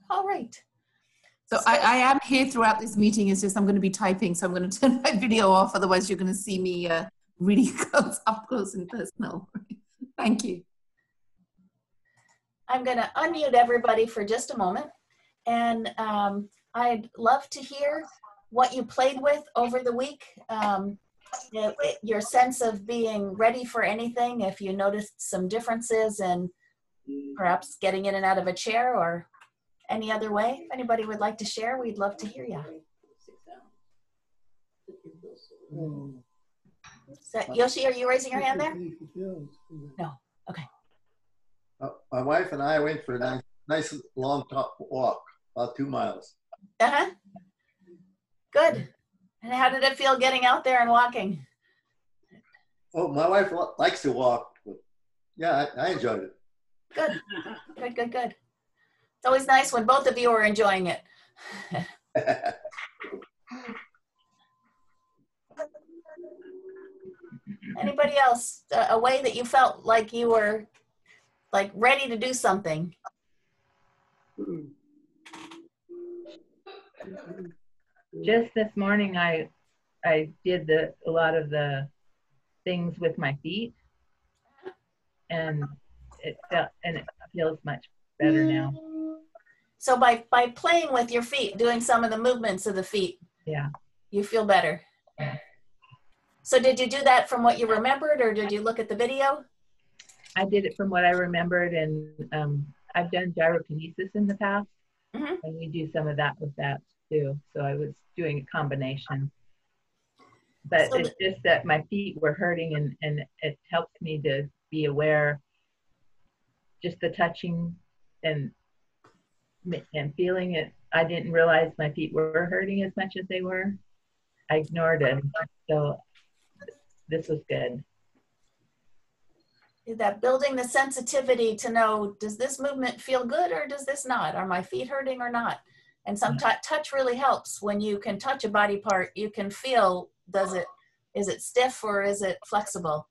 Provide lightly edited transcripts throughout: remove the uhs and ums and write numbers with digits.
All right. So I am here throughout this meeting. It's just I'm going to be typing, so I'm going to turn my video off. Otherwise, you're going to see me really up close and personal. Thank you. I'm going to unmute everybody for just a moment. And I'd love to hear what you played with over the week. Your sense of being ready for anything, if you noticed some differences in perhaps getting in and out of a chair or any other way. If anybody would like to share, we'd love to hear you. Yoshi, are you raising your hand there? No. Okay. My wife and I went for a nice long walk, about 2 miles. Uh-huh. Good. And how did it feel getting out there and walking? Oh, my wife likes to walk. But yeah, I enjoyed it. Good. Good, good, good. It's always nice when both of you are enjoying it. Anybody else? A way that you felt like you were like ready to do something? Just this morning, I did a lot of the things with my feet, and it feels much better now. So by playing with your feet, doing some of the movements of the feet, yeah, you feel better. Yeah. So did you do that from what you remembered, or did you look at the video? I did it from what I remembered, and I've done gyrokinesis in the past, and we do some of that with that too. So I was doing a combination. But it's just that my feet were hurting, and it helps me to be aware, just the touching and feeling it. I didn't realize my feet were hurting as much as they were. I ignored it. So this was good. That building the sensitivity to know, does this movement feel good or does this not? Are my feet hurting or not? And some touch really helps. When you can touch a body part, you can feel, is it stiff or is it flexible?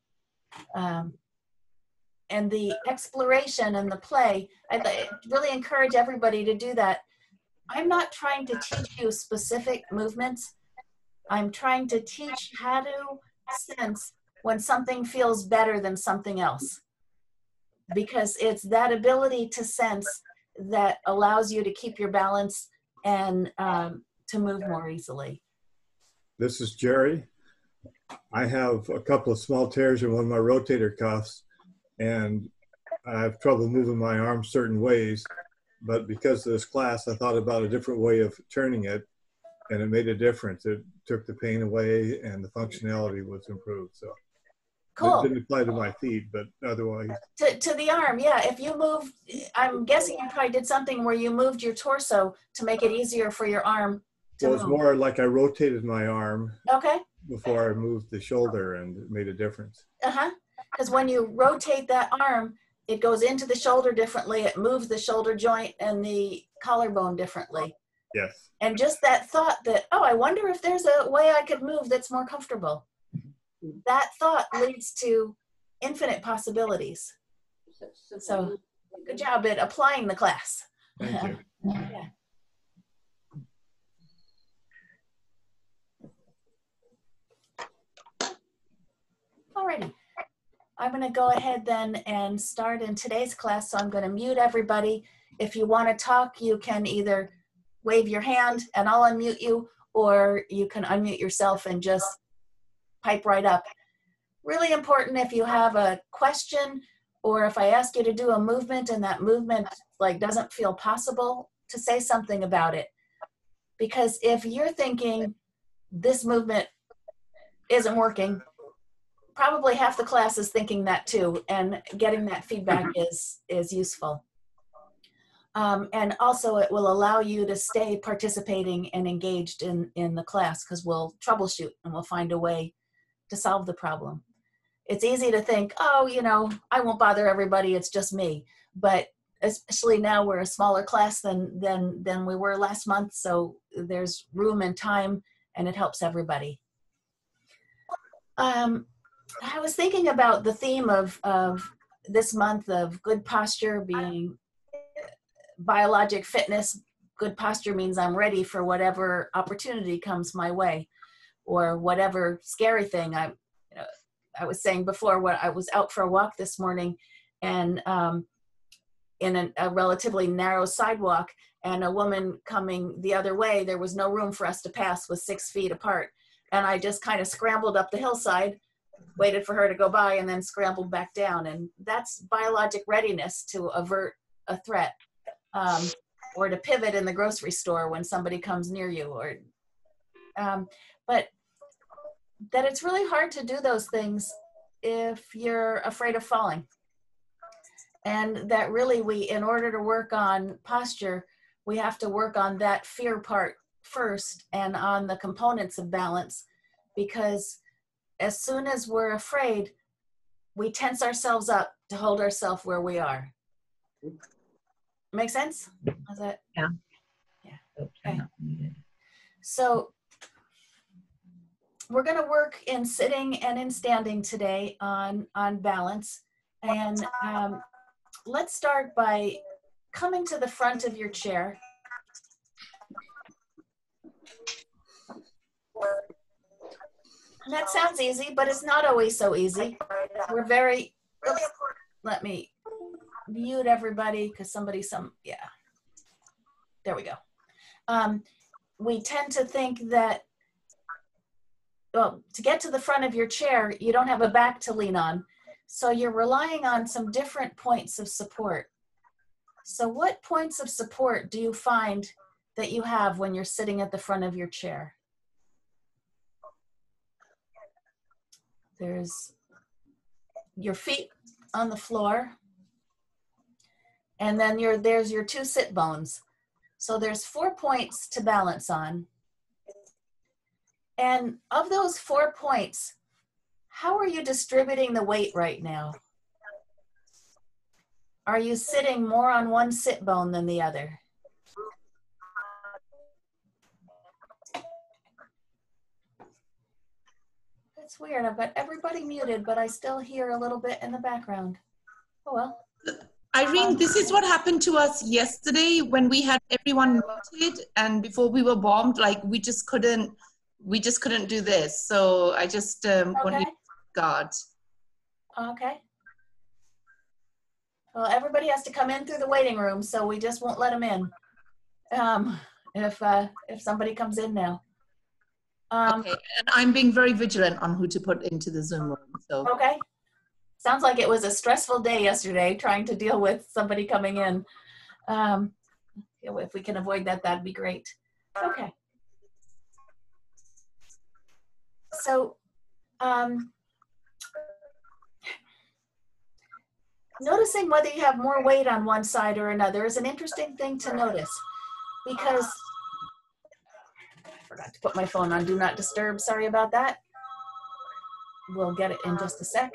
And the exploration and the play, I really encourage everybody to do that. I'm not trying to teach you specific movements. I'm trying to teach how to sense when something feels better than something else. Because it's that ability to sense that allows you to keep your balance and to move more easily. This is Jerry. I have a couple of small tears in one of my rotator cuffs, and I have trouble moving my arm certain ways. But because of this class, I thought about a different way of turning it, and it made a difference. It took the pain away, and the functionality was improved. So cool. It didn't apply to my feet, but otherwise. To the arm, yeah. If you move, I'm guessing you probably did something where you moved your torso to make it easier for your arm to move. It was more like I rotated my arm. Okay. Before I moved the shoulder, and it made a difference. Because when you rotate that arm, it goes into the shoulder differently. It moves the shoulder joint and the collarbone differently. Yes. And just that thought that, oh, I wonder if there's a way I could move that's more comfortable. That thought leads to infinite possibilities. So good job at applying the class. Thank you. Yeah. Alrighty, I'm going to go ahead then and start in today's class. So I'm going to mute everybody. If you want to talk, you can either wave your hand and I'll unmute you, or you can unmute yourself and just pipe right up. Really important if you have a question, or if I ask you to do a movement and that movement like doesn't feel possible, to say something about it. Because if you're thinking this movement isn't working, probably half the class is thinking that too, and getting that feedback is useful. And also it will allow you to stay participating and engaged in the class, because we'll troubleshoot and we'll find a way to solve the problem. It's easy to think, oh, you know, I won't bother everybody, it's just me. But especially now we're a smaller class than we were last month, so there's room and time, and it helps everybody. I was thinking about the theme of this month of good posture being biologic fitness, good posture means I'm ready for whatever opportunity comes my way, or whatever scary thing. I was saying before, when I was out for a walk this morning, and in a relatively narrow sidewalk, and a woman coming the other way, there was no room for us to pass with 6 feet apart. And I just kind of scrambled up the hillside, waited for her to go by, and then scrambled back down. And that's biologic readiness to avert a threat, or to pivot in the grocery store when somebody comes near you, or but that it's really hard to do those things if you're afraid of falling. And that really in order to work on posture, we have to work on that fear part first and on the components of balance, because as soon as we're afraid, we tense ourselves up to hold ourselves where we are. Make sense? Is that? Yeah. Yeah. Okay. So we're going to work in sitting and in standing today on balance. And let's start by coming to the front of your chair. And that sounds easy, but it's not always so easy. We're very, oops, let me mute everybody because yeah, there we go. We tend to think that, well, to get to the front of your chair, you don't have a back to lean on. So you're relying on some different points of support. So what points of support do you find that you have when you're sitting at the front of your chair? There's your feet on the floor, and then there's your 2 sit bones. So there's 4 points to balance on. And of those 4 points, how are you distributing the weight right now? Are you sitting more on one sit bone than the other? It's weird. I've got everybody muted, but I still hear a little bit in the background. Oh well. Irene, this is what happened to us yesterday when we had everyone muted, and before we were bombed, like we just couldn't do this. So I just want you to guard. Okay. Well, everybody has to come in through the waiting room, so we just won't let them in. If somebody comes in now. Okay, and I'm being very vigilant on who to put into the Zoom room. So. Okay. Sounds like it was a stressful day yesterday trying to deal with somebody coming in. If we can avoid that, that'd be great. Okay. So, noticing whether you have more weight on one side or another is an interesting thing to notice, because I forgot to put my phone on Do Not Disturb. Sorry about that. We'll get it in just a sec.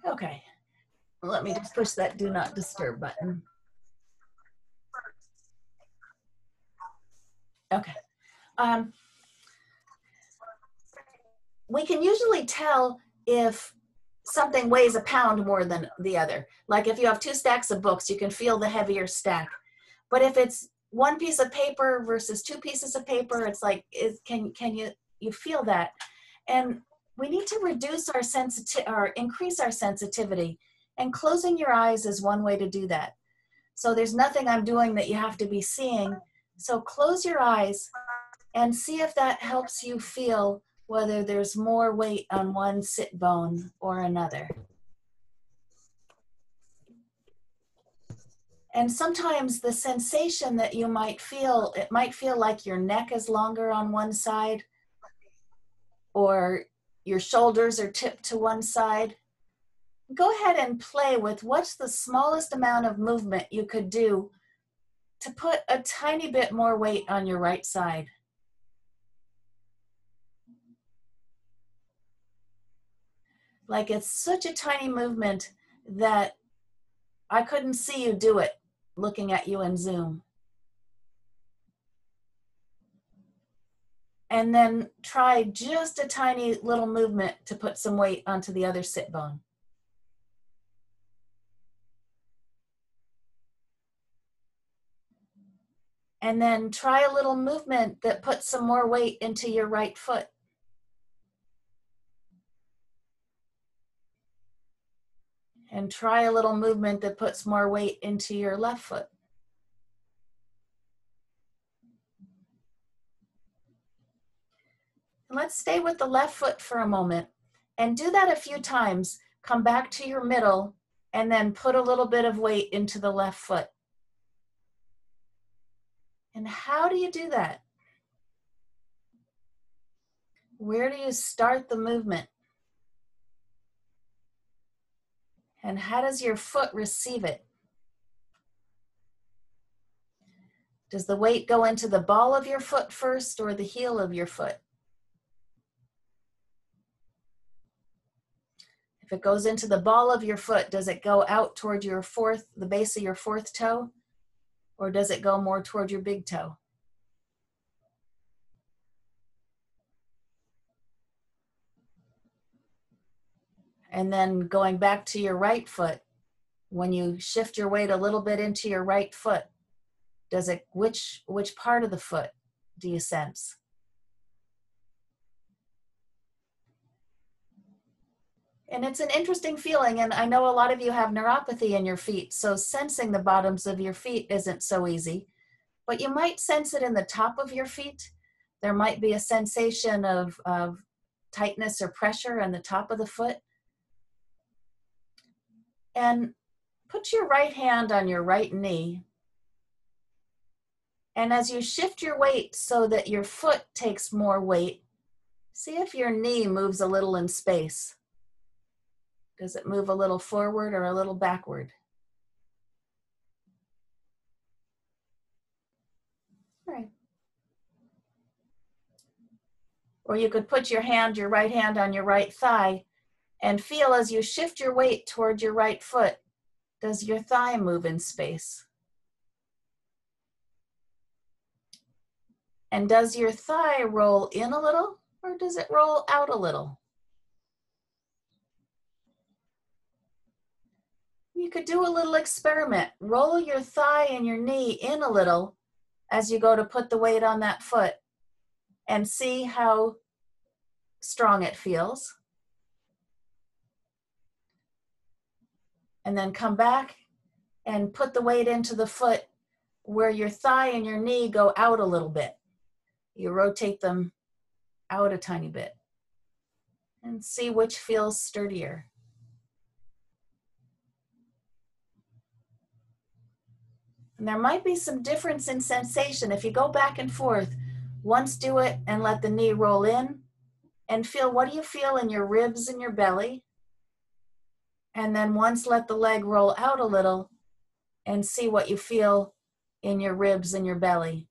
Okay, let me just push that Do Not Disturb button. Okay. We can usually tell if something weighs a pound more than the other. Like if you have 2 stacks of books, you can feel the heavier stack. But if it's 1 piece of paper versus 2 pieces of paper, it's like, can you feel that? And we need to reduce our or increase our sensitivity. And closing your eyes is one way to do that. So there's nothing I'm doing that you have to be seeing. So close your eyes and see if that helps you feel whether there's more weight on one sit bone or another. And sometimes the sensation that you might feel, it might feel like your neck is longer on one side, or your shoulders are tipped to one side. Go ahead and play with what's the smallest amount of movement you could do to put a tiny bit more weight on your right side. Like it's such a tiny movement that I couldn't see you do it looking at you in Zoom. And then try just a tiny little movement to put some weight onto the other sit bone. And then try a little movement that puts some more weight into your right foot. And try a little movement that puts more weight into your left foot. And let's stay with the left foot for a moment and do that a few times. Come back to your middle and then put a little bit of weight into the left foot. And how do you do that? Where do you start the movement? And how does your foot receive it? Does the weight go into the ball of your foot first or the heel of your foot? If it goes into the ball of your foot, does it go out toward your the base of your fourth toe? Or does it go more toward your big toe? And then going back to your right foot, when you shift your weight a little bit into your right foot, does it, which part of the foot do you sense? And it's an interesting feeling, and I know a lot of you have neuropathy in your feet, so sensing the bottoms of your feet isn't so easy, but you might sense it in the top of your feet. There might be a sensation of tightness or pressure on the top of the foot. And put your right hand on your right knee. And as you shift your weight so that your foot takes more weight, see if your knee moves a little in space. Does it move a little forward or a little backward? All right. Or you could put your right hand on your right thigh and feel as you shift your weight toward your right foot, does your thigh move in space? And does your thigh roll in a little or does it roll out a little? You could do a little experiment. Roll your thigh and your knee in a little as you go to put the weight on that foot and see how strong it feels. And then come back and put the weight into the foot where your thigh and your knee go out a little bit. You rotate them out a tiny bit and see which feels sturdier. And there might be some difference in sensation. If you go back and forth, once do it and let the knee roll in and feel, what do you feel in your ribs and your belly? And then once let the leg roll out a little and see what you feel in your ribs and your belly.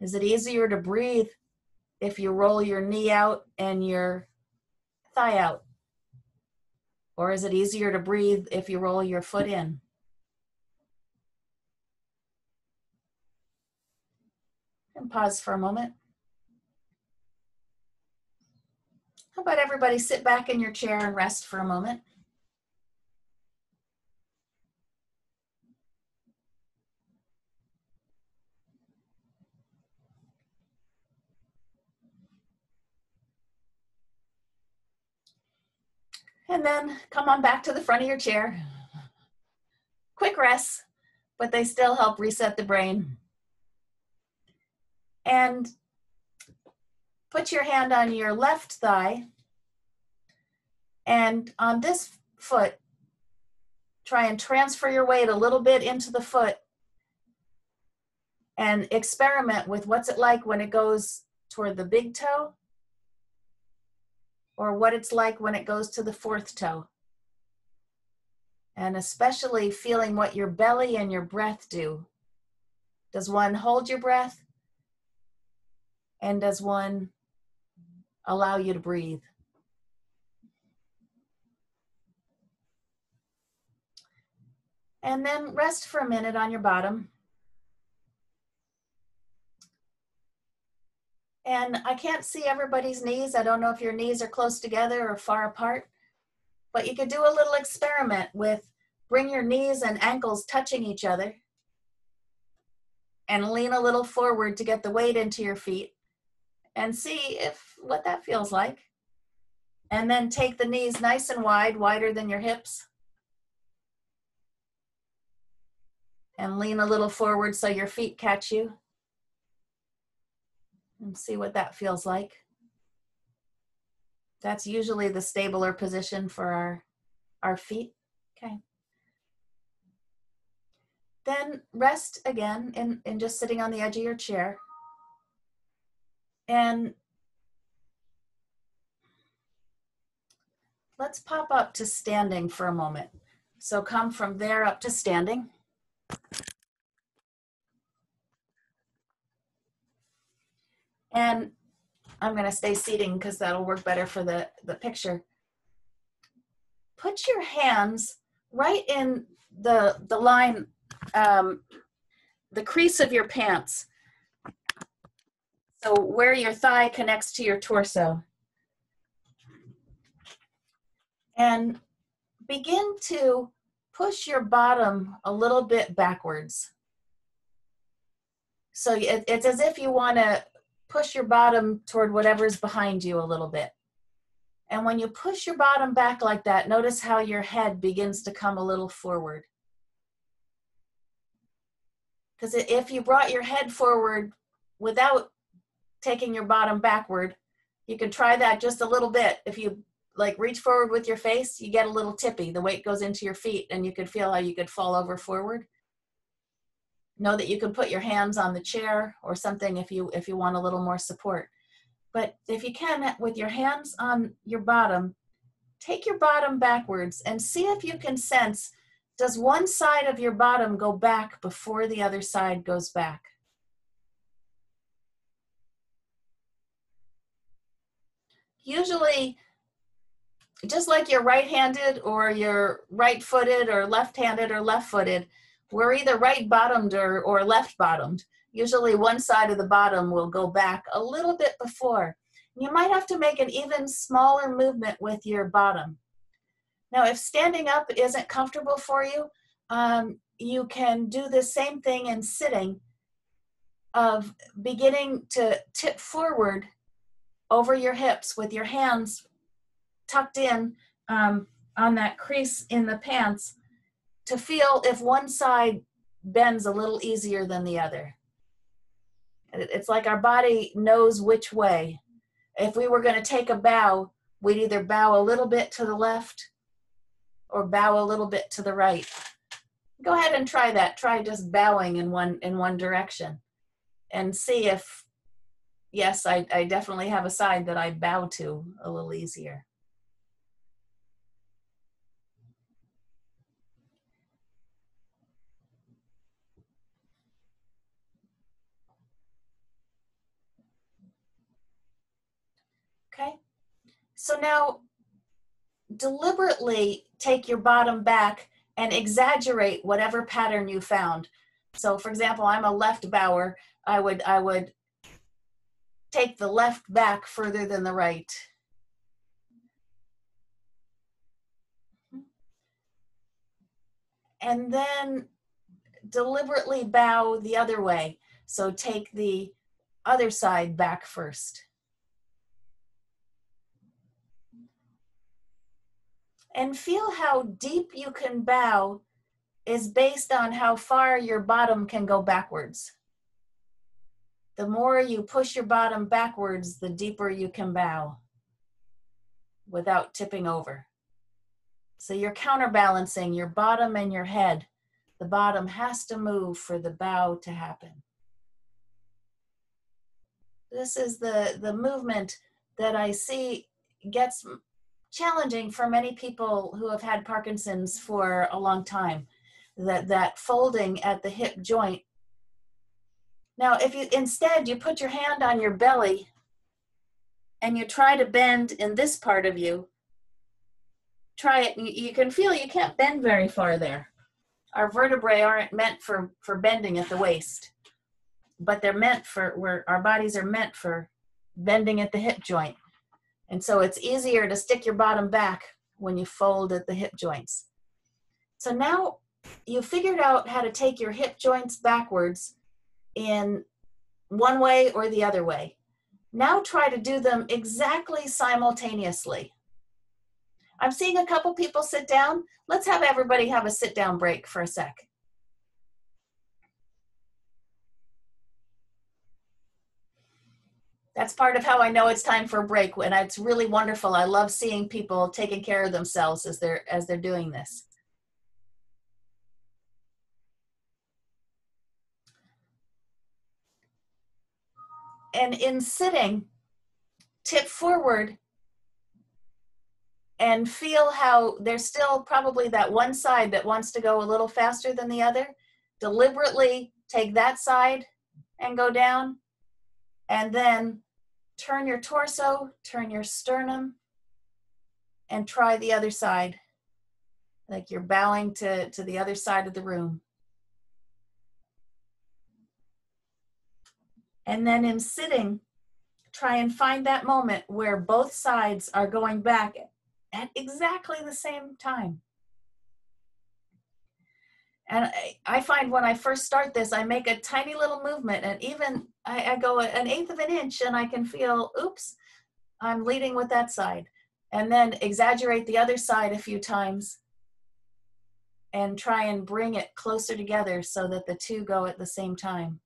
Is it easier to breathe if you roll your knee out and your thigh out? Or is it easier to breathe if you roll your foot in? And pause for a moment. How about everybody sit back in your chair and rest for a moment? And then come on back to the front of your chair. Quick rests, but they still help reset the brain. And put your hand on your left thigh. And on this foot, try and transfer your weight a little bit into the foot and experiment with what's it like when it goes toward the big toe or what it's like when it goes to the fourth toe. And especially feeling what your belly and your breath do. Does one hold your breath? And does one allow you to breathe? And then rest for a minute on your bottom. And I can't see everybody's knees. I don't know if your knees are close together or far apart, but you could do a little experiment with bring your knees and ankles touching each other and lean a little forward to get the weight into your feet and see what that feels like. And then take the knees nice and wide, wider than your hips. And lean a little forward so your feet catch you. And see what that feels like. That's usually the stabler position for our feet. Okay. Then rest again in just sitting on the edge of your chair. And let's pop up to standing for a moment. So come from there up to standing. And I'm going to stay seating because that'll work better for the picture. Put your hands right in the line, the crease of your pants. So where your thigh connects to your torso. And begin to push your bottom a little bit backwards. So it's as if you want to push your bottom toward whatever's behind you a little bit. And when you push your bottom back like that, notice how your head begins to come a little forward. Because if you brought your head forward without taking your bottom backward, you can try that just a little bit. If you like reach forward with your face, you get a little tippy. The weight goes into your feet and you could feel how you could fall over forward. Know that you can put your hands on the chair or something if you want a little more support. But if you can, with your hands on your bottom, take your bottom backwards and see if you can sense, does one side of your bottom go back before the other side goes back? Usually, just like you're right-handed or you're right-footed or left-handed or left-footed, we're either right-bottomed or left-bottomed. Usually one side of the bottom will go back a little bit before. You might have to make an even smaller movement with your bottom. Now, if standing up isn't comfortable for you, you can do the same thing in sitting, of beginning to tip forward over your hips with your hands tucked in on that crease in the pants to feel if one side bends a little easier than the other. It's like our body knows which way. If we were going to take a bow, we'd either bow a little bit to the left or bow a little bit to the right. Go ahead and try that. Try just bowing in one direction and see if, yes, I definitely have a side that I bow to a little easier. Okay, so now deliberately take your bottom back and exaggerate whatever pattern you found. So for example, I'm a left bower. I would take the left back further than the right. And then deliberately bow the other way. So take the other side back first. And feel how deep you can bow is based on how far your bottom can go backwards. The more you push your bottom backwards, the deeper you can bow without tipping over. So you're counterbalancing your bottom and your head. The bottom has to move for the bow to happen. This is the movement that I see gets challenging for many people who have had Parkinson's for a long time, that folding at the hip joint. Now, if you instead you put your hand on your belly and you try to bend in this part of you, try it. You can feel you can't bend very far there. Our vertebrae aren't meant for bending at the waist, but they're meant for, where our bodies are meant for bending at the hip joint. And so it's easier to stick your bottom back when you fold at the hip joints. So now you figured out how to take your hip joints backwards in one way or the other way. Now try to do them exactly simultaneously. I'm seeing a couple people sit down. Let's have everybody have a sit down break for a sec. That's part of how I know it's time for a break, and it's really wonderful. I love seeing people taking care of themselves as they're doing this. And in sitting, tip forward and feel how there's still probably that one side that wants to go a little faster than the other. Deliberately take that side and go down, and then turn your torso, turn your sternum, and try the other side, like you're bowing to the other side of the room. And then in sitting, try and find that moment where both sides are going back at exactly the same time. And I find when I first start this, I make a tiny little movement, and even I go 1/8 of an inch, and I can feel, oops, I'm leading with that side. And then exaggerate the other side a few times and try and bring it closer together so that the two go at the same time.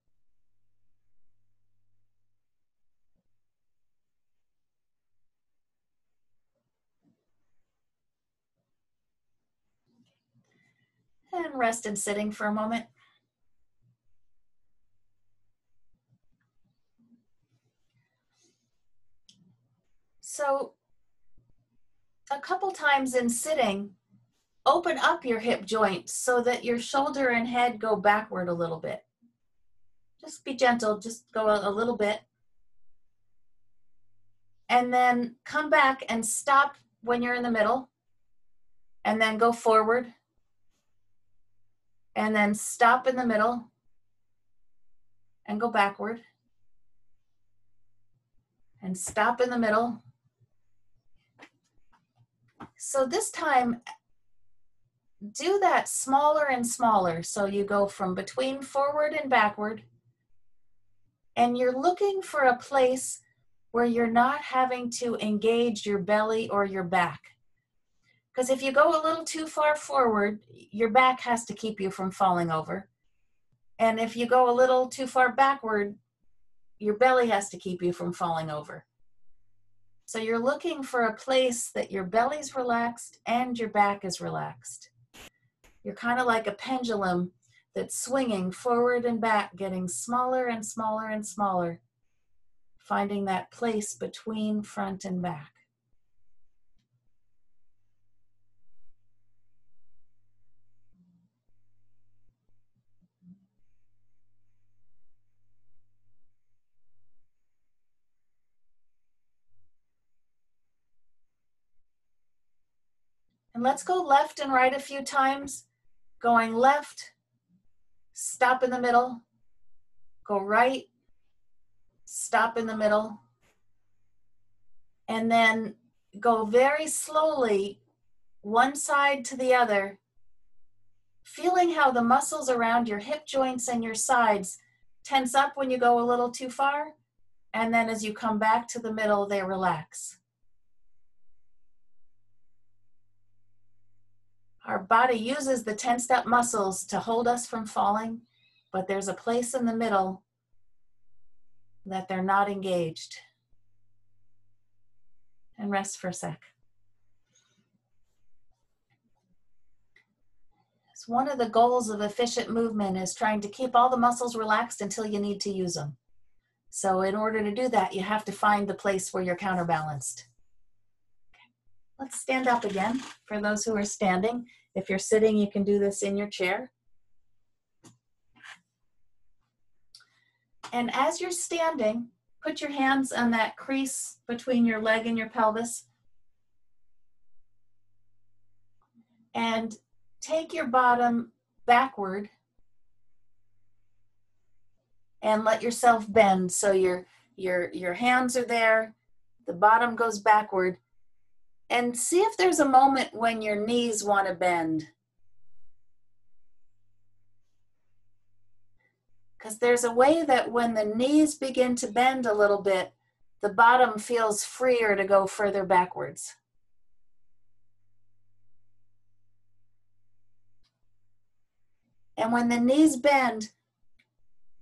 And rest in sitting for a moment. So a couple times in sitting, open up your hip joint so that your shoulder and head go backward a little bit. Just be gentle, just go a little bit. And then come back and stop when you're in the middle. And then go forward. And then stop in the middle and go backward. And stop in the middle. So this time, do that smaller and smaller. So you go from between forward and backward. And you're looking for a place where you're not having to engage your belly or your back. Because if you go a little too far forward, your back has to keep you from falling over. And if you go a little too far backward, your belly has to keep you from falling over. So you're looking for a place that your belly's relaxed and your back is relaxed. You're kind of like a pendulum that's swinging forward and back, getting smaller and smaller and smaller, finding that place between front and back. And let's go left and right a few times. Going left, stop in the middle, go right, stop in the middle, and then go very slowly one side to the other, feeling how the muscles around your hip joints and your sides tense up when you go a little too far, and then as you come back to the middle, they relax. Our body uses the tensed up muscles to hold us from falling, but there's a place in the middle that they're not engaged. And rest for a sec. So one of the goals of efficient movement is trying to keep all the muscles relaxed until you need to use them. So in order to do that, you have to find the place where you're counterbalanced. Let's stand up again for those who are standing. If you're sitting, you can do this in your chair. And as you're standing, put your hands on that crease between your leg and your pelvis. And take your bottom backward and let yourself bend so your Your hands are there, the bottom goes backward, and see if there's a moment when your knees want to bend. Because there's a way that when the knees begin to bend a little bit, the bottom feels freer to go further backwards. And when the knees bend,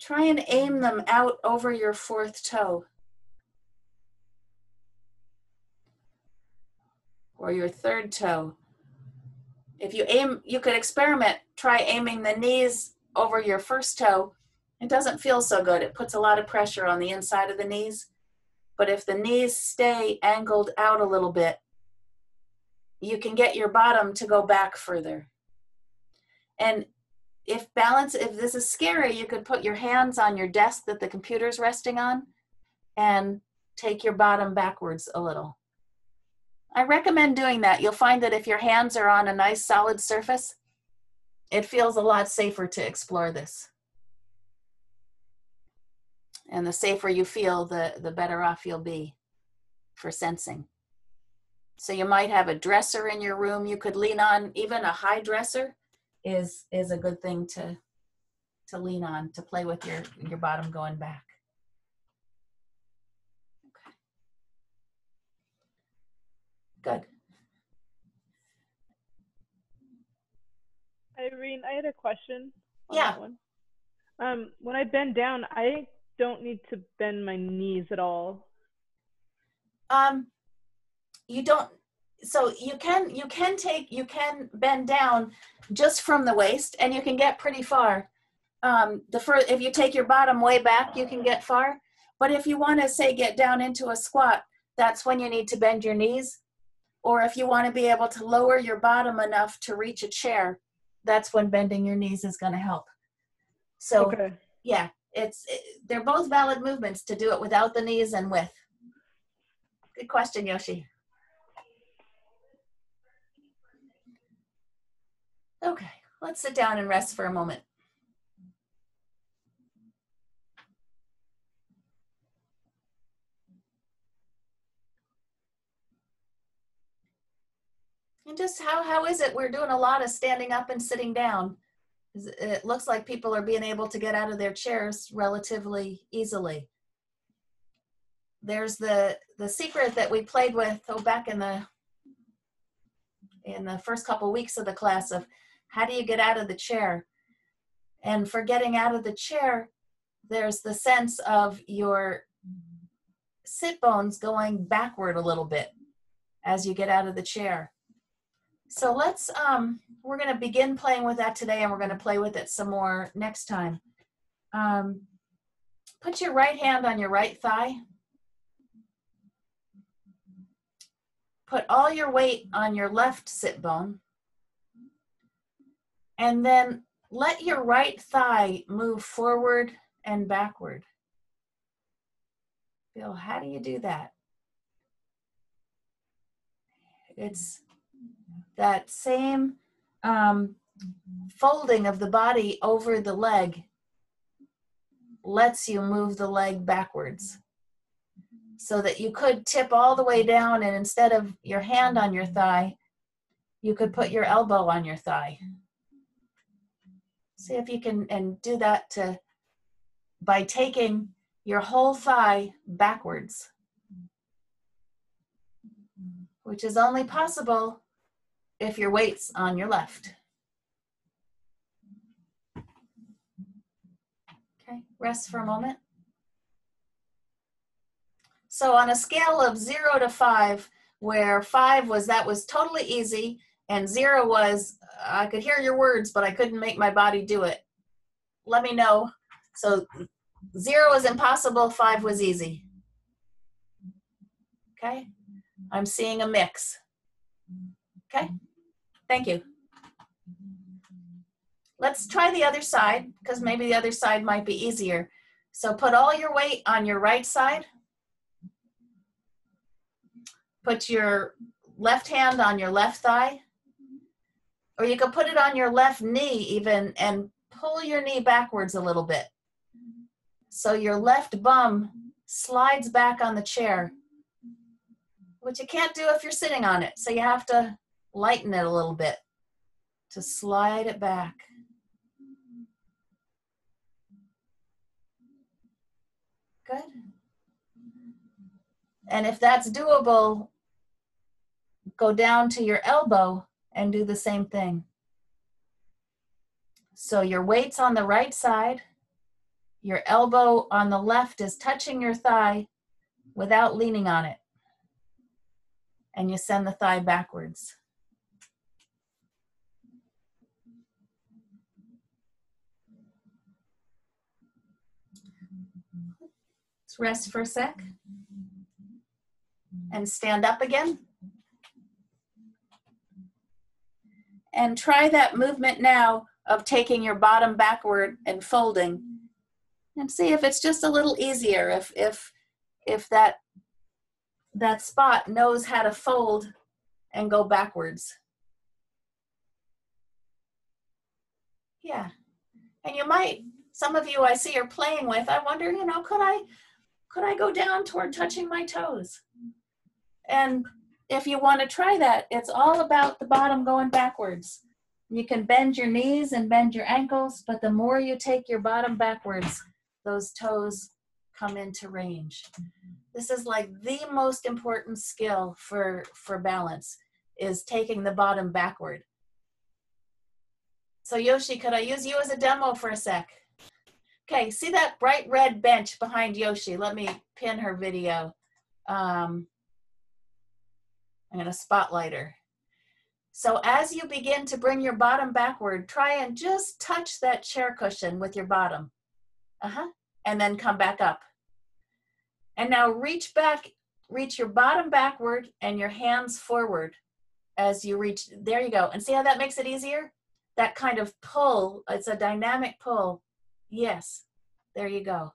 try and aim them out over your fourth toe or your third toe. If you aim, you could experiment, try aiming the knees over your first toe. It doesn't feel so good. It puts a lot of pressure on the inside of the knees. But if the knees stay angled out a little bit, you can get your bottom to go back further. And if this is scary, you could put your hands on your desk that the computer's resting on and take your bottom backwards a little. I recommend doing that. You'll find that if your hands are on a nice solid surface, it feels a lot safer to explore this. And the safer you feel, the better off you'll be for sensing. So you might have a dresser in your room you could lean on. Even a high dresser is a good thing to lean on, to play with your bottom going back. Okay. Good. Irene, I had a question on Yeah. that one. When I bend down, I don't need to bend my knees at all. You don't. So you can bend down just from the waist, and you can get pretty far. If you take your bottom way back, you can get far. But if you want to say get down into a squat, that's when you need to bend your knees. Or if you want to be able to lower your bottom enough to reach a chair, that's when bending your knees is going to help. So Okay. yeah, they're both valid movements to do it without the knees and with. Good question, Yoshi. Okay, let's sit down and rest for a moment. And just how is it? We're doing a lot of standing up and sitting down. It looks like people are being able to get out of their chairs relatively easily. There's the secret that we played with back in the first couple weeks of the class of how do you get out of the chair? And for getting out of the chair, there's the sense of your sit bones going backward a little bit as you get out of the chair. So let's, we're going to begin playing with that today, and we're going to play with it some more next time. Put your right hand on your right thigh. Put all your weight on your left sit bone. And then let your right thigh move forward and backward. Bill, how do you do that? It's that same folding of the body over the leg lets you move the leg backwards. So that you could tip all the way down, and instead of your hand on your thigh, you could put your elbow on your thigh. See if you can, and do that by taking your whole thigh backwards, which is only possible if your weight's on your left. Okay, rest for a moment. So on a scale of 0 to 5, where 5 was that was totally easy, and 0 was I could hear your words, but I couldn't make my body do it. Let me know. So 0 was impossible, 5 was easy. Okay, I'm seeing a mix. Okay, thank you. Let's try the other side, because maybe the other side might be easier. So put all your weight on your right side. Put your left hand on your left thigh, or you could put it on your left knee even and pull your knee backwards a little bit. So your left bum slides back on the chair, which you can't do if you're sitting on it. So you have to lighten it a little bit to slide it back. Good. And if that's doable, go down to your elbow and do the same thing. So your weight's on the right side, your elbow on the left is touching your thigh without leaning on it. And you send the thigh backwards. Let's rest for a sec. And stand up again. And try that movement now of taking your bottom backward and folding. And see if it's just a little easier, if that spot knows how to fold and go backwards. Yeah. And you might, some of you I see are playing with, I wonder, you know, could I go down toward touching my toes? And if you want to try that, it's all about the bottom going backwards. You can bend your knees and bend your ankles, but the more you take your bottom backwards, those toes come into range. This is like the most important skill for balance, is taking the bottom backward. So Yoshi, could I use you as a demo for a sec? Okay, see that bright red bench behind Yoshi? Let me pin her video. I'm going to spotlight her. So as you begin to bring your bottom backward, try and just touch that chair cushion with your bottom. And then come back up. And now reach back, reach your bottom backward and your hands forward as you reach. There you go. And see how that makes it easier? That kind of pull, it's a dynamic pull. Yes, there you go.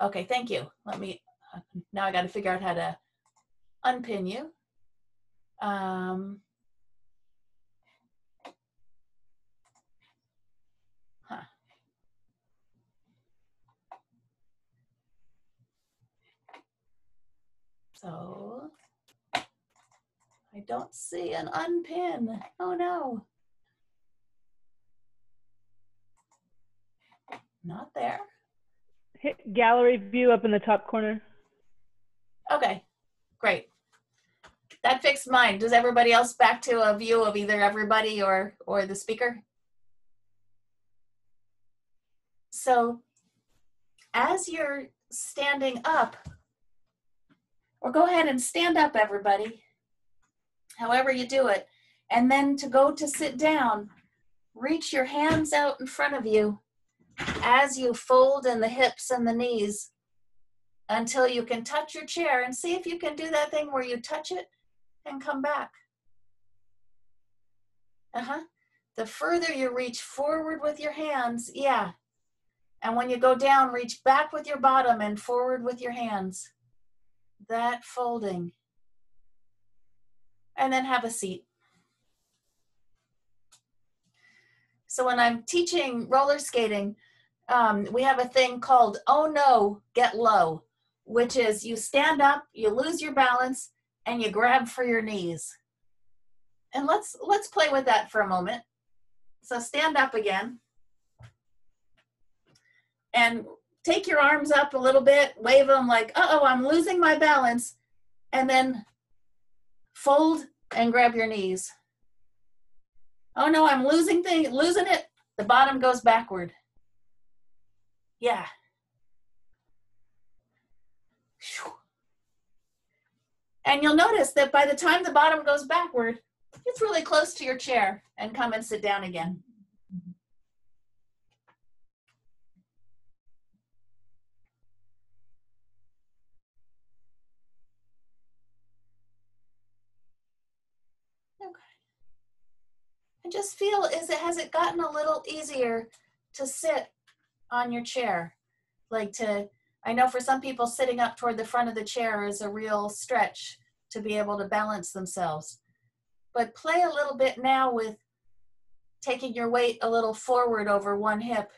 Okay, thank you. Let me, now I got to figure out how to unpin you. So I don't see an unpin. Oh no. Not there. Hit gallery view up in the top corner. Okay, great. That fixed mine. Does everybody else back to a view of either everybody or the speaker? So as you're standing up, or go ahead and stand up, everybody, however you do it. And then to go to sit down, reach your hands out in front of you as you fold in the hips and the knees until you can touch your chair, and see if you can do that thing where you touch it and come back. The further you reach forward with your hands, yeah. And when you go down, reach back with your bottom and forward with your hands. That folding. And then have a seat. So when I'm teaching roller skating, we have a thing called "Oh no, get low," which is you stand up, you lose your balance, and you grab for your knees. And let's play with that for a moment. So stand up again. And take your arms up a little bit, wave them like, uh-oh, I'm losing my balance. And then fold and grab your knees. Oh no, I'm losing it. The bottom goes backward. Yeah. And you'll notice that by the time the bottom goes backward, it's really close to your chair, and come and sit down again. Okay. And just feel, has it gotten a little easier to sit on your chair? I know for some people sitting up toward the front of the chair is a real stretch to be able to balance themselves. But play a little bit now with taking your weight a little forward over one hip.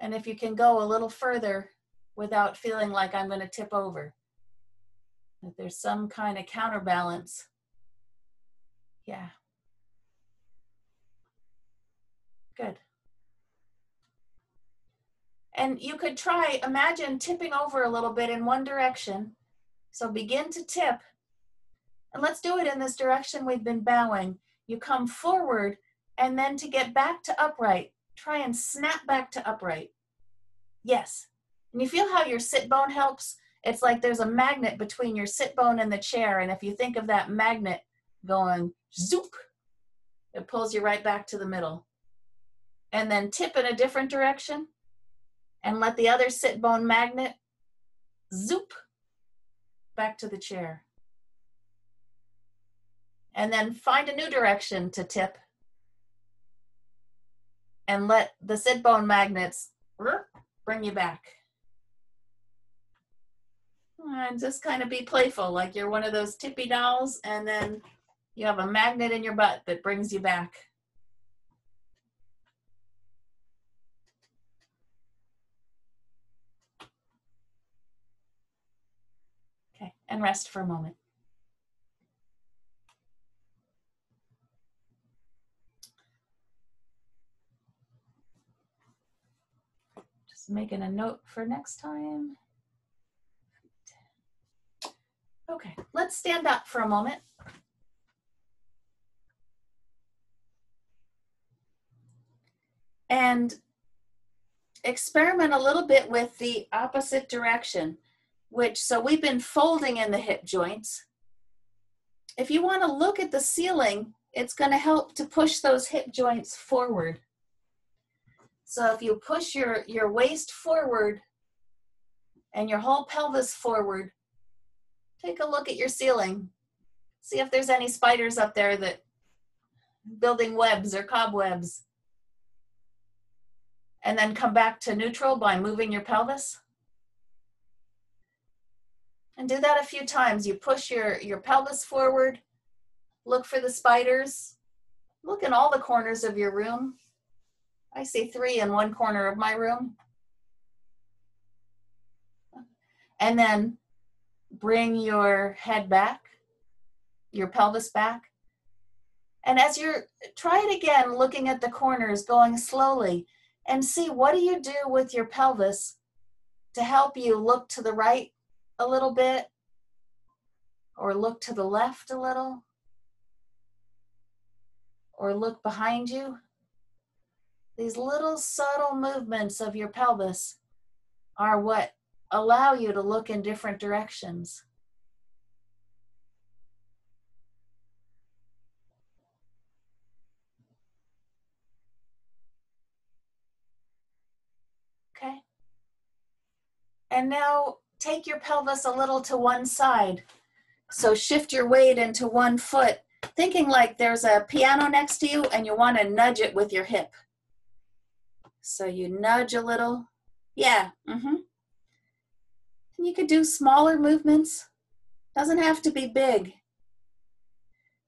And if you can go a little further without feeling like I'm going to tip over. That there's some kind of counterbalance. Yeah. Good. And you could try, imagine tipping over a little bit in one direction. So begin to tip. And let's do it in this direction we've been bowing. You come forward, and then to get back to upright, try and snap back to upright. Yes. And you feel how your sit bone helps? It's like there's a magnet between your sit bone and the chair. And if you think of that magnet going zoop, it pulls you right back to the middle. And then tip in a different direction and let the other sit bone magnet zoop back to the chair. And then find a new direction to tip and let the sit bone magnets bring you back. And just kind of be playful, like you're one of those tippy dolls, and then you have a magnet in your butt that brings you back. Okay, and rest for a moment. Just making a note for next time. Okay, let's stand up for a moment. And experiment a little bit with the opposite direction, so we've been folding in the hip joints. If you want to look at the ceiling, it's going to help to push those hip joints forward. So if you push your waist forward and your whole pelvis forward, take a look at your ceiling. See if there's any spiders up there that building webs or cobwebs. And then come back to neutral by moving your pelvis. And do that a few times. You push your pelvis forward, look for the spiders, look in all the corners of your room. I see 3 in one corner of my room. And then bring your head back, your pelvis back. And as try it again, looking at the corners, going slowly, and see what do you do with your pelvis to help you look to the right a little bit, or look to the left a little, or look behind you. These little subtle movements of your pelvis are what allow you to look in different directions. Okay. And now take your pelvis a little to one side. So shift your weight into one foot, thinking like there's a piano next to you and you want to nudge it with your hip. So you nudge a little. Yeah. And you could do smaller movements. Doesn't have to be big.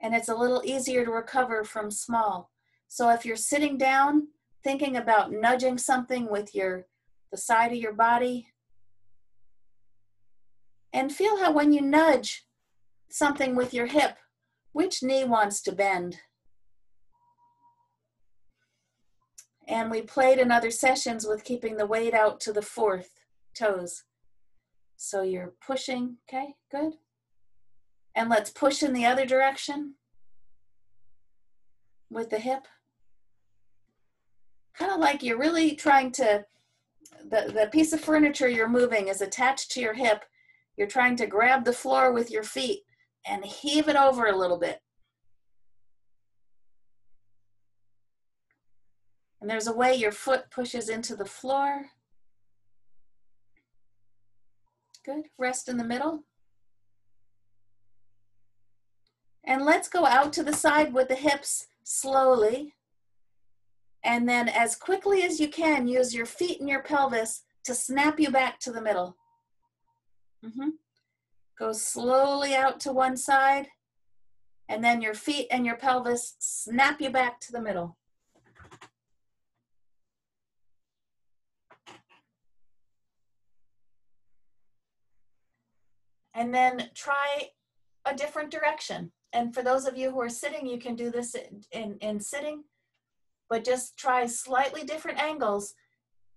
And it's a little easier to recover from small. So if you're sitting down, thinking about nudging something with the side of your body, and feel how when you nudge something with your hip, which knee wants to bend? And we played in other sessions with keeping the weight out to the 4th toes. So you're pushing, okay, good. And let's push in the other direction with the hip. Kind of like you're really trying to, the piece of furniture you're moving is attached to your hip. You're trying to grab the floor with your feet and heave it over a little bit. And there's a way your foot pushes into the floor. Good, rest in the middle. And let's go out to the side with the hips slowly. And then as quickly as you can, use your feet and your pelvis to snap you back to the middle. Go slowly out to one side, and then your feet and your pelvis snap you back to the middle. And then try a different direction. And for those of you who are sitting, you can do this in sitting, but just try slightly different angles,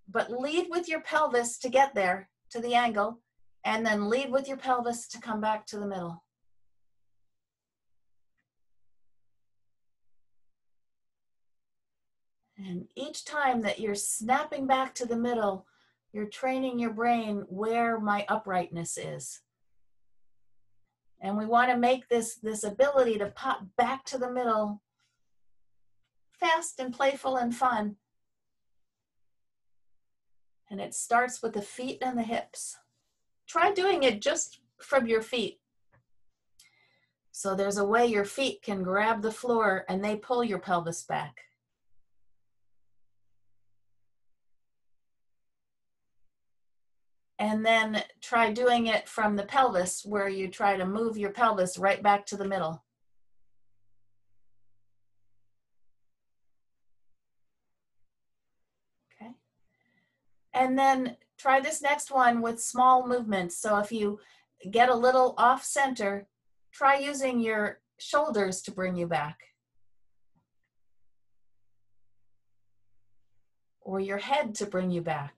but lead with your pelvis to get there to the angle, and then lead with your pelvis to come back to the middle. And each time that you're snapping back to the middle, you're training your brain where my uprightness is. And we want to make this ability to pop back to the middle fast and playful and fun. And it starts with the feet and the hips. Try doing it just from your feet. So there's a way your feet can grab the floor and they pull your pelvis back. And then try doing it from the pelvis, where you try to move your pelvis right back to the middle. Okay. And then try this next one with small movements. So if you get a little off center, try using your shoulders to bring you back. Or your head to bring you back.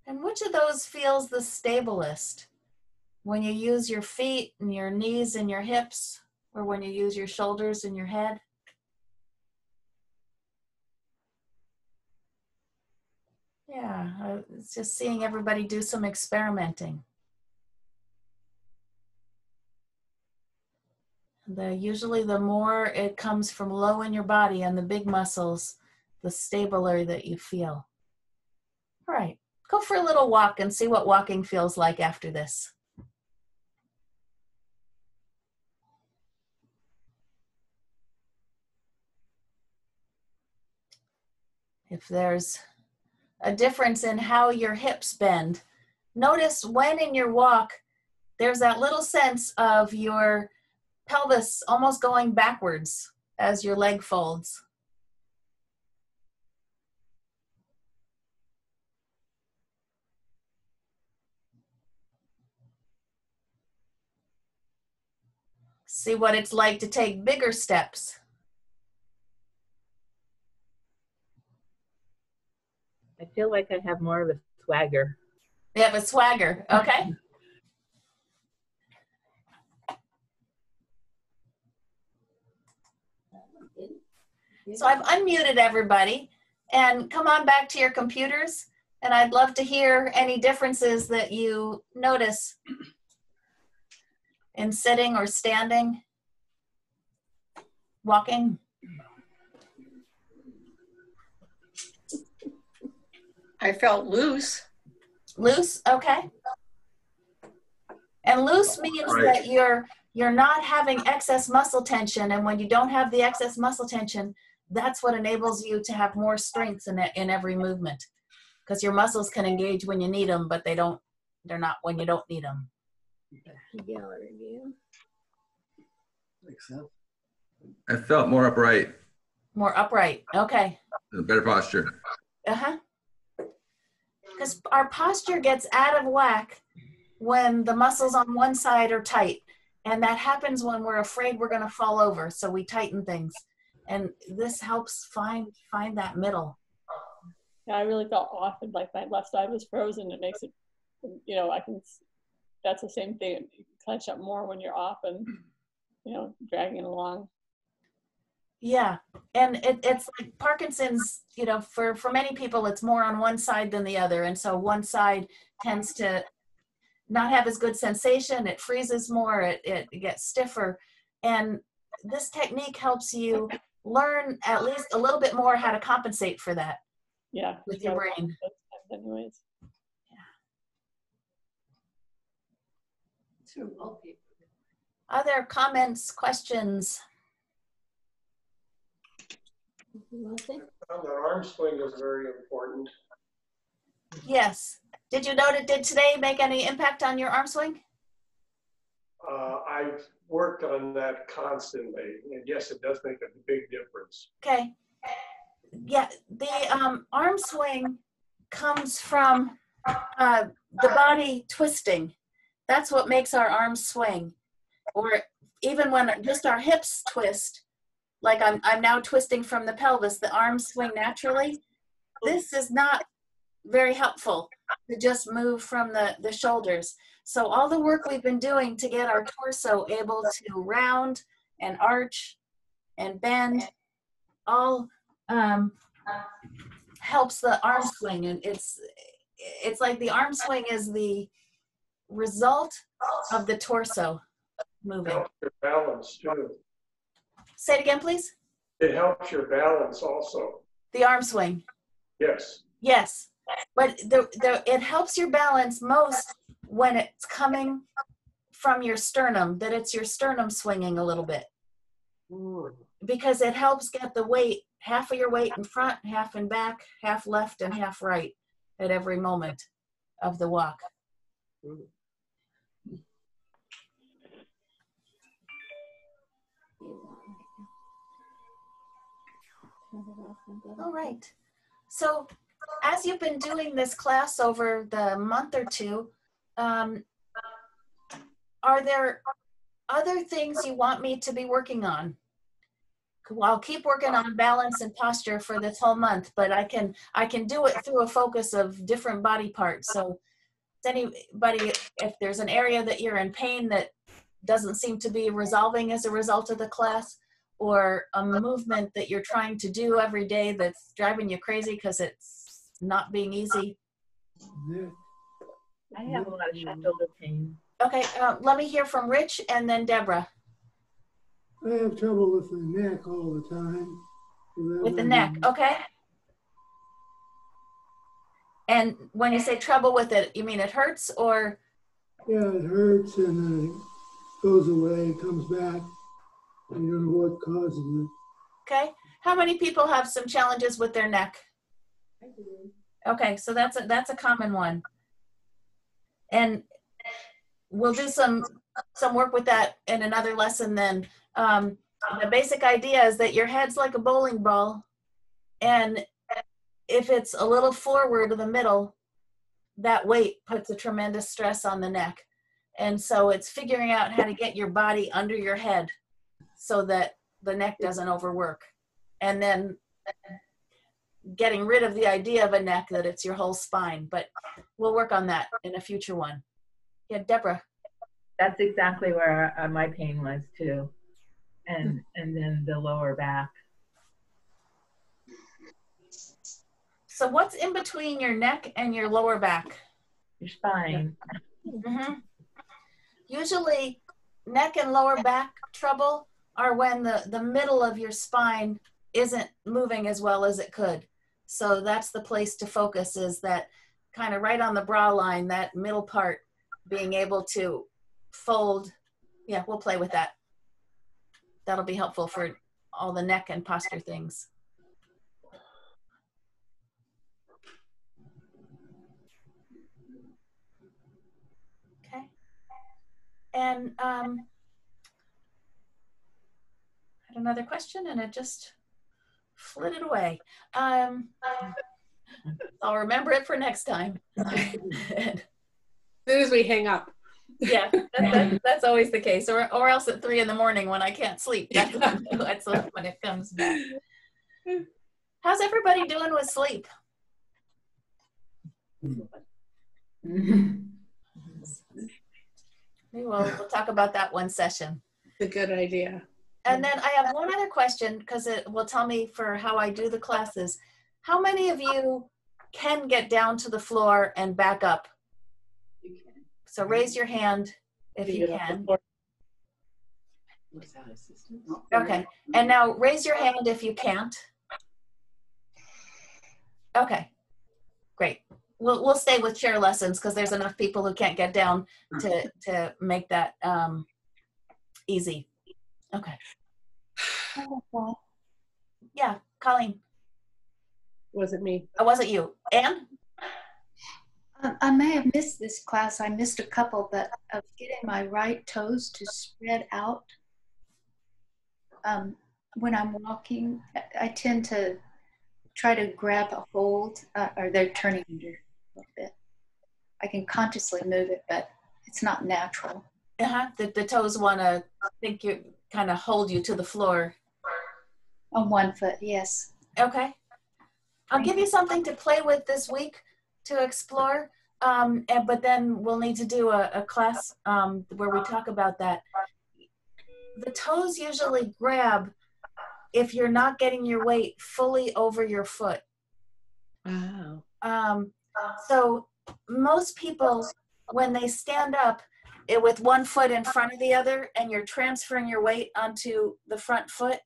And which of those feels the stablest? When you use your feet and your knees and your hips, or when you use your shoulders and your head? Yeah, it's just seeing everybody do some experimenting. Usually the more it comes from low in your body and the big muscles, the stabler that you feel. All right, go for a little walk and see what walking feels like after this. If there's a difference in how your hips bend, notice when in your walk, there's that little sense of your pelvis almost going backwards as your leg folds. See what it's like to take bigger steps. I feel like I have more of a swagger. You have a swagger, okay? So I've unmuted everybody, and come on back to your computers, and I'd love to hear any differences that you notice in sitting or standing, walking. I felt loose. Loose, okay. And loose means that you're not having excess muscle tension, and when you don't have the excess muscle tension, that's what enables you to have more strength in every movement, because your muscles can engage when you need them, but they're not when you don't need them. Gallery view. Makes sense. I felt more upright. More upright, okay. Better posture. Uh-huh. Because our posture gets out of whack when the muscles on one side are tight. And that happens when we're afraid we're going to fall over. So we tighten things. And this helps find that middle. Yeah, I really felt off, and like my left side was frozen. It makes it, you know, that's the same thing. You clench up more when you're off and, you know, dragging it along. Yeah, and it's like Parkinson's, you know, for many people, it's more on one side than the other. And so one side tends to not have as good sensation. It freezes more, it gets stiffer. And this technique helps you learn at least a little bit more how to compensate for that. Yeah, with your brain. Anyways. Yeah. Other comments, questions? The arm swing is very important. Yes. Did you note did today make any impact on your arm swing? I've worked on that constantly, and yes, it does make a big difference. Okay. Yeah, the arm swing comes from the body twisting. That's what makes our arms swing. Or even when just our hips twist, like I'm now twisting from the pelvis, the arms swing naturally. This is not very helpful to just move from the shoulders. So all the work we've been doing to get our torso able to round and arch and bend, all helps the arm swing. And it's like the arm swing is the result of the torso moving. It helps your balance too. Say it again, please. It helps your balance also. The arm swing. Yes. Yes, but it helps your balance most when it's coming from your sternum, that it's your sternum swinging a little bit. Because it helps get the weight, half of your weight in front, half in back, half left and half right at every moment of the walk. All right. So as you've been doing this class over the month or two, are there other things you want me to be working on? I'll keep working on balance and posture for this whole month, but I can do it through a focus of different body parts. So anybody, if there's an area that you're in pain that doesn't seem to be resolving as a result of the class, or a movement that you're trying to do every day that's driving you crazy because it's not being easy. I have a lot of shoulder pain. Okay, let me hear from Rich and then Deborah. I have trouble with the neck all the time. With the neck, okay. And when you say trouble with it, you mean it hurts or? Yeah, it hurts and then it goes away, comes back. I don't know what causes it. Okay. How many people have some challenges with their neck? I do. Okay, so that's a common one. And we'll do some work with that in another lesson then. The basic idea is that your head's like a bowling ball, and if it's a little forward to the middle, that weight puts a tremendous stress on the neck. And so it's figuring out how to get your body under your head so that the neck doesn't overwork. And then getting rid of the idea of a neck, that it's your whole spine. But we'll work on that in a future one. Yeah, Deborah. That's exactly where my pain was too. And then the lower back. So what's in between your neck and your lower back? Your spine. Mm-hmm. Usually neck and lower back trouble are when the middle of your spine isn't moving as well as it could. So that's the place to focus, is that kind of right on the bra line, that middle part, being able to fold. Yeah, we'll play with that. That'll be helpful for all the neck and posture things. Okay. And I had another question and it just flitted away. I'll remember it for next time. As soon as we hang up. Yeah, that's always the case. Or else at 3 in the morning when I can't sleep. That's when it comes back. How's everybody doing with sleep? We'll talk about that one session. It's a good idea. And then I have one other question, because it will tell me for how I do the classes. How many of you can get down to the floor and back up? You can. So raise your hand if you can. Without assistance. Okay. And now raise your hand if you can't. Okay. Great. We'll stay with chair lessons because there's enough people who can't get down to make that easy. Okay. Yeah, Colleen. Wasn't me. Oh, was it you? Anne? I may have missed this class. I missed a couple, but of getting my right toes to spread out. When I'm walking, I tend to try to grab a hold, or they're turning under a little bit. I can consciously move it, but it's not natural. The toes want to think you kind of hold you to the floor. On one foot, yes. Okay. I'll give you something to play with this week to explore, but then we'll need to do a class where we talk about that. The toes usually grab if you're not getting your weight fully over your foot. Wow. So most people, when they stand up with one foot in front of the other and you're transferring your weight onto the front foot,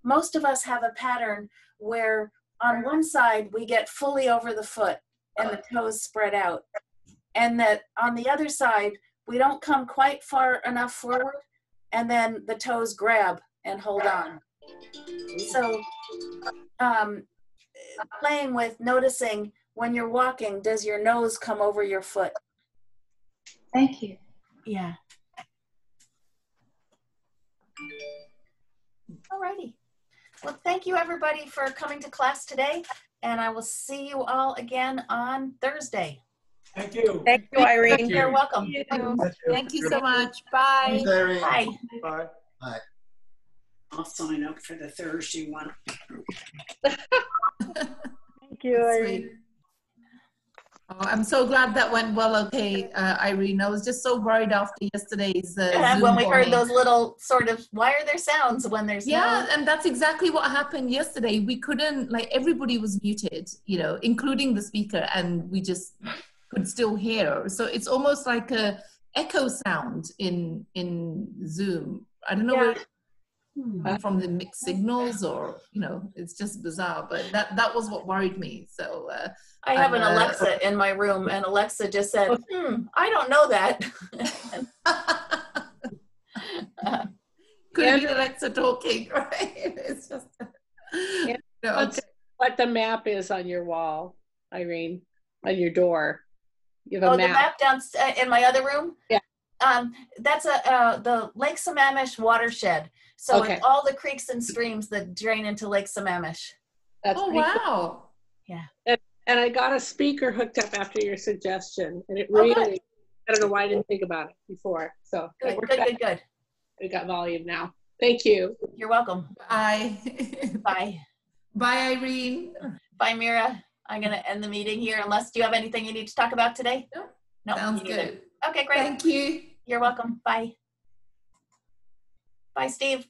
most of us have a pattern where on one side we get fully over the foot and the toes spread out, and that on the other side we don't come quite far enough forward and then the toes grab and hold on. So playing with noticing when you're walking, does your nose come over your foot? Thank you. Yeah. Alrighty. Well, thank you everybody for coming to class today, and I will see you all again on Thursday. Thank you. Thank you, Irene. You're welcome. Thank you so much. Bye. Thanks, Irene. Bye. Bye. Bye. I'll sign up for the Thursday one. Thank you, Irene. Oh, I'm so glad that went well. Okay, Irene. I was just so worried after yesterday's Zoom when we heard bombing. those little sort of, why are there sounds when there's Yeah, no... and that's exactly what happened yesterday. We couldn't, like, everybody was muted, you know, including the speaker, and we just could still hear. So it's almost like a echo sound in Zoom. I don't know where from the mixed signals, or, you know, it's just bizarre. But that was what worried me. So I have an Alexa in my room, and Alexa just said, I don't know that. Could be Alexa talking, right? It's just... What the map is on your wall, Irene, on your door. You have a map. The map down in my other room? Yeah. That's the Lake Sammamish watershed. So it's all the creeks and streams that drain into Lake Sammamish. That's wow. Cool. Yeah. And I got a speaker hooked up after your suggestion, and it really, I don't know why I didn't think about it before. So good. We got volume now. Thank you. You're welcome. Bye. Bye. Bye, Irene. Bye, Mira. I'm going to end the meeting here unless, do you have anything you need to talk about today? No. Sounds good. Okay, great. Thank you. You're welcome. Bye. Bye, Steve.